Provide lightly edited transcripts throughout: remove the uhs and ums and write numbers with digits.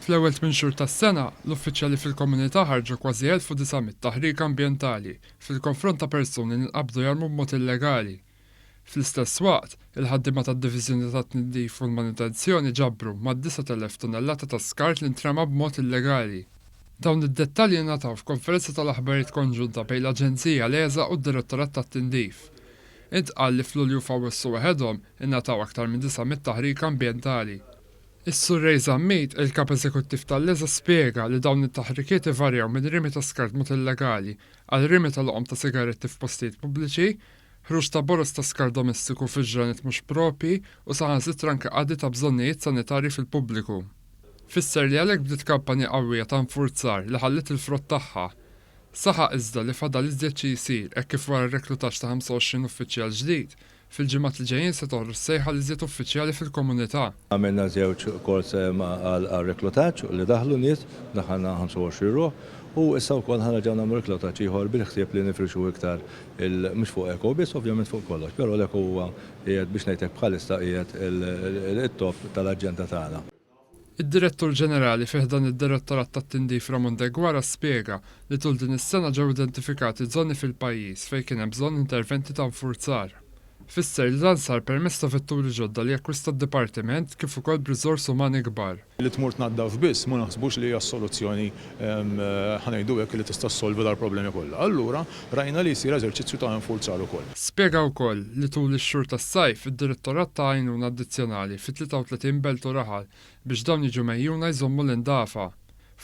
Fl-ewwel 8 xhur tas-sena, l-uffiċjali fil-komunità ħarġu kważi 1900 taħrik ambjentali fil-konfront ta' persuni li nqabdu jarmu b'mod illegali. Fl-istess waqt, il-ħaddiema tad-Diviżjoni tat-Tniddif u l-Manutenzjoni ġabru mad-9,000 tunnellata ta' skart li ntrema b'mod illegali. Dawn id-dettalji ngħataw f'konferenza tal-aħbarijiet konġunta bejn l-Aġenzija l-ESA u d-Direttorat tat-Tindif. Intqal li f'Lulju f'Awwissu waħedhom ingħataw aktar minn 900 taħrik ambjentali. Is-Sur Ray Zammit, il-kap eżekuttiv tal-ESA spjega li dawn it-taħrikiet ivarjaw minn rimi ta' skart mod illegali għal rimi tal-oqom ta' sigaretti f'postijiet pubbliċi, ħruġ ta' boros ta' skart domestiku fil-ġranet mhux propi u saħansitra anke qagħdi ta' bżonnijiet sanitarji fil-pubbliku. Fisser li għalhekk bdiet kampanja qawwija ta' nfurzar li ħallit il-frott tagħha. Saħaq iżda li fadal iżjed xi jsir hekk kif wara r-reklutaġġ ta' 25 uffiċjal ġdid, fil-ġimgħat li ġejjin se toħroġ sejħa li żied uffiċjali fil-komunità. Għamilna żewġ kors għal-reklutaġġ li daħlu nies, daħħalna 25 ruħ, u issa wkoll ħarġa nagħmlu reklutaġġ ieħor bil-ħsieb li nifrixu iktar mhux fuq eko biss ovvjament fuq kollox, però l-eko huwa qiegħed biex ngħidlek bħalissa qiegħed it-top tal-aġenda tagħna. Id-Direttur Ġenerali fih dan id-Direttorat tat-Tindif Ramon Degwara spjega li tul din is-sena ġew identifikati żoni fil-pajjiż fejn kien hemm bżonn interventi ta' nfurzar. Fisser li dan sar permezz ta' vetturi ġodda li jakkwista d-Dipartiment kif ukoll b'riżors umani kbar. Li tmur tnaddaf biss ma naħsbux li hija soluzzjoni ħanejdu hekk li tista' ssolvi dal-problemi kollha. Allura rajna li jsir eżerċizzju ta' infurzar ukoll. Spjega wkoll li tul ix-xhur tas-sajf id-Direttorat ta' għajnuna addizzjonali fi 33 belt u raħal biex dawn jiġu mejjuna jżommu l-indafa.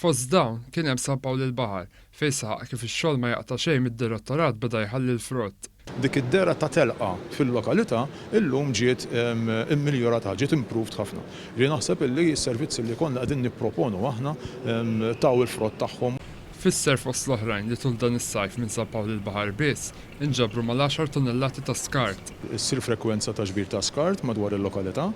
Fost dawn kien hemm San Pawl il-Baħar fejn saħaq kif ix-xogħol ma jaqta' xejn mid-direttorat beda jħalli l-frott. Dik id-dera ta' telqa fil-lokalità illum ġiet immiljorata, ġiet improved ħafna. Ġi naħseb illi s-servizzi li konna qegħdin nipproponu aħna taw il-frott tagħhom. Fisser fost l-oħrajn li tul dan is-sajf minn San Pawl il-Baħar biss inġabru mal-10 tunnellati ta' skart. Issir frekwenza ta' ġbir ta' skart madwar il-lokalità,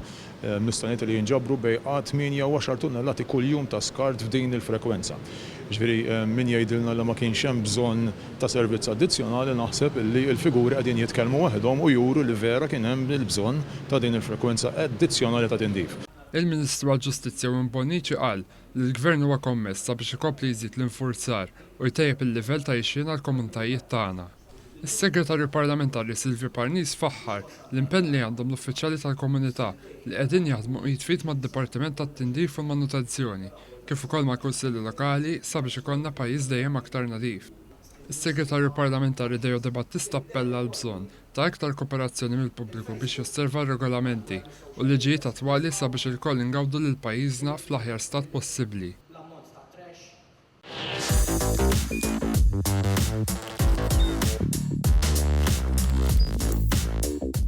nista' ngħid li jinġabru bejn 8 u 10 tunnellati kuljum ta' skart f'din il-frekwenza. Ġifieri min jgħidilna li ma kienx hemm bżonn ta' servizz addizzjonali naħseb li l-figuri qegħdin jitkellmu waħedhom u juru li vera kien hemm il-bżonn ta' din il-frekwenza addizzjonali ta' tindif. Il-Ministru għall-Ġustizzja u Bonici qal li l-Gvern huwa kommess sabiex ikompli jżid l-infurzar u jtejjeb il-livell ta' għixien għall-komunitajiet tagħna. Is-Segretarju Parlamentari Silvio Parnis faħħar l-impenn li għandhom l-uffiċjali tal-komunità li qegħdin jaħdmu jitfit mad-Dipartiment tat-Tindif u l-Manutenzjoni kif ukoll mal-Kunsilli Lokali sabiex ikollna pajjiż dejjem aktar nadif. Is-Segretarju Parlamentari Dejo De Battista appella l-bżonn ta' iktar kooperazzjoni mill-pubbliku biex josserva r-regolamenti u liġijiet attwali sabiex il-koll ingawdu lil pajjiżna fl-aħjar stat possibbli.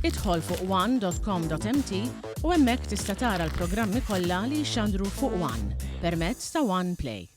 Idħol fuq one.com.mt u hemmhekk tista' tara l-programmi kollha li jxandru fuq One permezz ta' One Play.